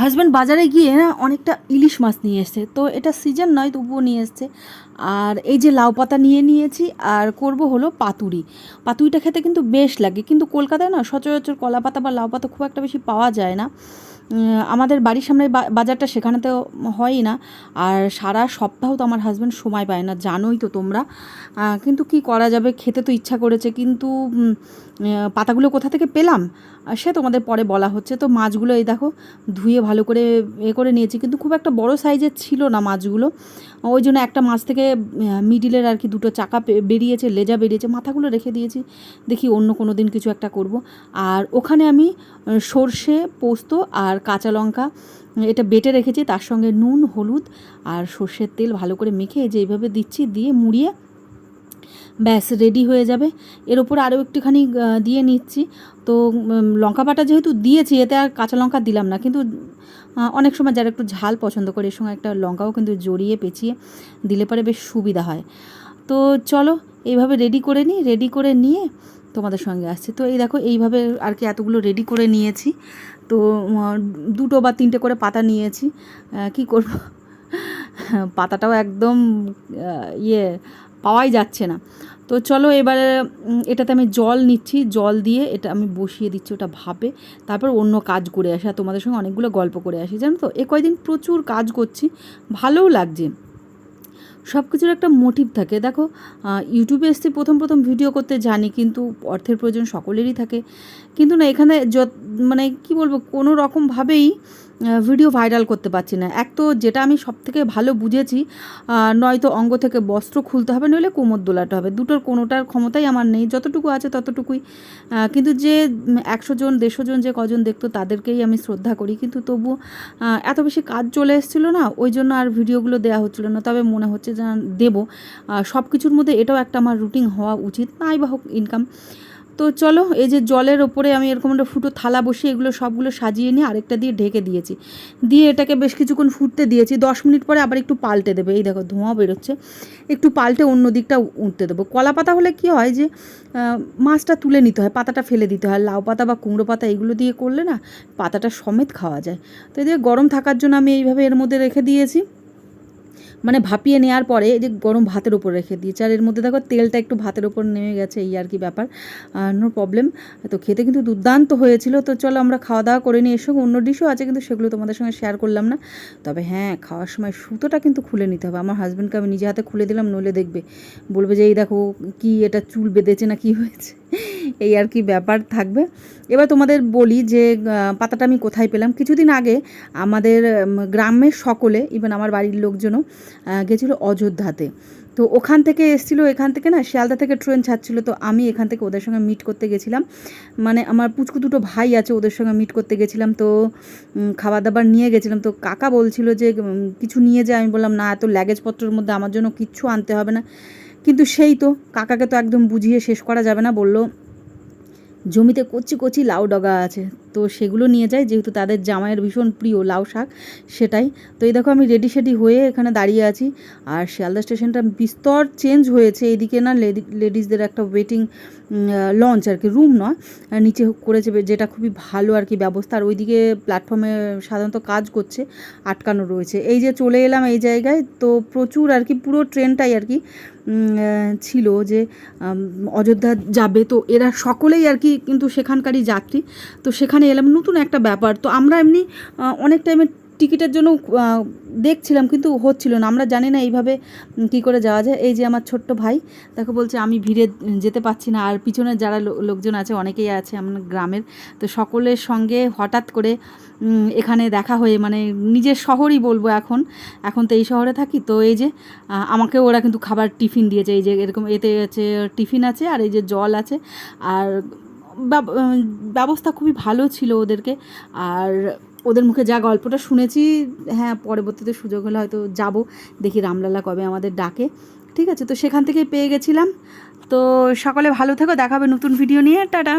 Husband বাজারে গিয়ে না অনেকটা ইলিশ মাছ নিয়ে এসছে, তো এটা সিজন নয় তবুও নিয়ে এসছে। আর এই যে লাউ পাতা নিয়ে নিয়েছি, আর করব হলো পাতুরি। পাতুরিটা খেতে কিন্তু বেশ লাগে, কিন্তু কলকাতায় না সচরাচর কলা পাতা বা লাউ পাতা খুব একটা বেশি পাওয়া যায় না। আমাদের বাড়ির সামনে বাজারটা, সেখানে তো হয়ই না। আর সারা সপ্তাহ তো আমার হাজব্যান্ড সময় পায় না, জানোই তো তোমরা। কিন্তু কি করা যাবে, খেতে তো ইচ্ছা করেছে, কিন্তু পাতাগুলো কোথা থেকে পেলাম সে তোমাদের পরে বলা হচ্ছে। তো মাছগুলো এই দেখো ধুয়ে ভালো করে করে নিয়েছি, কিন্তু খুব একটা বড় সাইজের ছিল না মাছগুলো। ওই জন্য একটা মাছ থেকে মিডিলের আর কি দুটো চাকা বেরিয়েছে, লেজা বেরিয়েছে, মাথাগুলো রেখে দিয়েছি। দেখি অন্য কোনো দিন কিছু একটা করব। আর ওখানে আমি সর্ষে, পোস্ত আর কাঁচা লঙ্কা এটা বেটে রেখেছি, তার সঙ্গে নুন, হলুদ আর সর্ষের তেল ভালো করে মেখে যে এইভাবে দিচ্ছি, দিয়ে মুড়িয়ে ব্যাস রেডি হয়ে যাবে। এর ওপর আরও একটুখানি দিয়ে নিচ্ছি। তো লঙ্কা বাটা যেহেতু দিয়েছি, এতে আর কাঁচা লঙ্কা দিলাম না, কিন্তু অনেক সময় যারা একটু ঝাল পছন্দ করে এর সঙ্গে একটা লঙ্কাও কিন্তু জড়িয়ে পেঁচিয়ে দিলে পরে বেশ সুবিধা হয়। তো চলো এইভাবে রেডি করে নিই, রেডি করে নিয়ে তোমাদের সঙ্গে আসছি। তো এই দেখো এইভাবে আর কি এতগুলো রেডি করে নিয়েছি। তো দুটো বা তিনটে করে পাতা নিয়েছি, কি করব পাতাটাও একদম পাওয়াই যাচ্ছে না। তো চলো এবারে এটাতে আমি জল নিচ্ছি, জল দিয়ে এটা আমি বসিয়ে দিচ্ছি, ওটা ভাপে, তারপর অন্য কাজ করে আসি। আর তোমাদের সঙ্গে অনেকগুলো গল্প করে আসি, জানো তো এ কয়দিন প্রচুর কাজ করছি, ভালোও লাগছে। সব কিছুর একটা মোটিভ থাকে। দেখো ইউটিউবে এসছি প্রথম ভিডিও করতে জানি, কিন্তু অর্থের প্রয়োজন সকলেরই থাকে। কিন্তু না এখানে মানে কি বলবো, কোনো রকমভাবেই ভিডিও ভাইরাল করতে পারছি না। এক তো যেটা আমি সবথেকে ভালো বুঝেছি, নয়তো অঙ্গ থেকে বস্ত্র খুলতে হবে, নইলে কোমর দোলাতে হবে, দুটোর কোনোটার ক্ষমতাই আমার নেই, যতটুকু আছে ততটুকুই। কিন্তু যে 100 জন 150 জন যে কজন দেখতো তাদেরকেই আমি শ্রদ্ধা করি, কিন্তু তবু এত বেশি কাজ চলে এসেছিলো না, ওই জন্য আর ভিডিওগুলো দেওয়া হচ্ছিলো না। তবে মনে হচ্ছে যে দেবো, সব কিছুর মধ্যে এটাও একটা আমার রুটিন হওয়া উচিত, নাই বা হোক ইনকাম। তো চলো এই যে জলের ওপরে আমি এরকম একটা ফুটো থালা বসিয়ে এগুলো সবগুলো সাজিয়ে নিয়ে আরেকটা দিয়ে ঢেকে দিয়েছি, দিয়ে এটাকে বেশ কিছুক্ষণ ফুটতে দিয়েছি। 10 মিনিট পরে আবার একটু পাল্টে দেবে, এই দেখো ধোঁয়া বেরোচ্ছে, একটু পাল্টে অন্য দিকটা উঠতে দেবো। কলা পাতা হলে কি হয় যে মাছটা তুলে নিতে হয়, পাতাটা ফেলে দিতে হয়। লাউ পাতা বা কুমড়ো পাতা এগুলো দিয়ে করলে না পাতাটা সমেত খাওয়া যায়। তো এই যে গরম থাকার জন্য আমি এইভাবে এর মধ্যে রেখে দিয়েছি, মানে ভাপিয়ে নেওয়ার পরে এই যে গরম ভাতের ওপর রেখে দিয়েছি। আর এর মধ্যে দেখো তেলটা একটু ভাতের ওপর নেমে গেছে, এই আর কি ব্যাপার, নো প্রবলেম। তো খেতে কিন্তু দুর্দান্ত হয়েছিল। তো চলো আমরা খাওয়া দাওয়া করে নিই। এর সঙ্গে অন্য ডিশও আছে, কিন্তু সেগুলো তোমাদের সঙ্গে শেয়ার করলাম না। তবে হ্যাঁ, খাওয়ার সময় সুতোটা কিন্তু খুলে নিতে হবে। আমার হাজব্যান্ডকে আমি নিজে হাতে খুলে দিলাম, নইলে দেখবে বলবে যে এই দেখো কি এটা চুল বেঁধেছে না কি হয়েছে, এই আর কি ব্যাপার থাকবে। এবার তোমাদের বলি যে পাতাটা আমি কোথায় পেলাম। কিছুদিন আগে আমাদের গ্রামের সকলে, ইভেন আমার বাড়ির লোকজনও গেছিলো অযোধ্যাতে। তো ওখান থেকে এসেছিলো, এখান থেকে না শিয়ালদা থেকে ট্রেন ছাড়ছিলো। তো আমি এখান থেকে ওদের সঙ্গে মিট করতে গেছিলাম, মানে আমার পুচকু দুটো ভাই আছে, ওদের সঙ্গে মিট করতে গেছিলাম। তো খাবার দাবার নিয়ে গেছিলাম। তো কাকা বলছিল যে কিছু নিয়ে যায়, আমি বললাম না, এত লাগেজপত্রের মধ্যে আমার জন্য কিচ্ছু আনতে হবে না। কিন্তু সেই তো কাকাকে তো একদম বুঝিয়ে শেষ করা যাবে না, বললো জমিতে কচি কচি লাউ ডগা আছে, তো সেগুলো নিয়ে যায়, যেহেতু তাদের জামাইয়ের ভীষণ প্রিয় লাউ শাক, সেটাই। তো এই দেখো আমি রেডি সেডি হয়ে এখানে দাঁড়িয়ে আছি। আর শিয়ালদা স্টেশনটা বিস্তর চেঞ্জ হয়েছে, এইদিকে না লেডিসদের একটা ওয়েটিং লঞ্চ আর কি, রুম নয়, নিচে করেছে, যেটা খুবই ভালো আর কি ব্যবস্থা। আর ওইদিকে প্ল্যাটফর্মে সাধারণত কাজ করছে, আটকানো রয়েছে। এই যে চলে এলাম এই জায়গায়, তো প্রচুর আর কি পুরো ট্রেনটাই আর কি ছিল যে অযোধ্যা যাবে। তো এরা সকলেই আর কি কিন্তু সেখানকারই যাত্রী। তো সেখানে এলাম, নতুন একটা ব্যাপার। তো আমরা এমনি অনেক টাইমে টিকিটের জন্য দেখছিলাম, কিন্তু হচ্ছিল না। আমরা জানি না এইভাবে কী করে যাওয়া যায়। এই যে আমার ছোট্ট ভাই দেখো বলছে আমি ভিড়ে যেতে পারছি না। আর পিছনে যারা লোকজন আছে অনেকেই আছে আমার গ্রামের, তো সকলের সঙ্গে হঠাৎ করে এখানে দেখা হয়ে, মানে নিজের শহরই বলবো, এখন তো এই শহরে থাকি। তো এই যে আমাকে ওরা কিন্তু খাবার টিফিন দিয়েছে, এই যে এরকম এতে আছে টিফিন আছে, আর এই যে জল আছে। আর ব্যবস্থা খুবই ভালো ছিল ওদেরকে। আর ওদের মুখে যা গল্পটা শুনেছি, হ্যাঁ পরবর্তীতে সুযোগ হলে হয়তো যাব, দেখি রামলালা কবে আমাদের ডাকে। ঠিক আছে, তো সেখান থেকেই পেয়ে গেছিলাম। তো সকলে ভালো থেকো, দেখাবে নতুন ভিডিও নিয়ে, টাটা।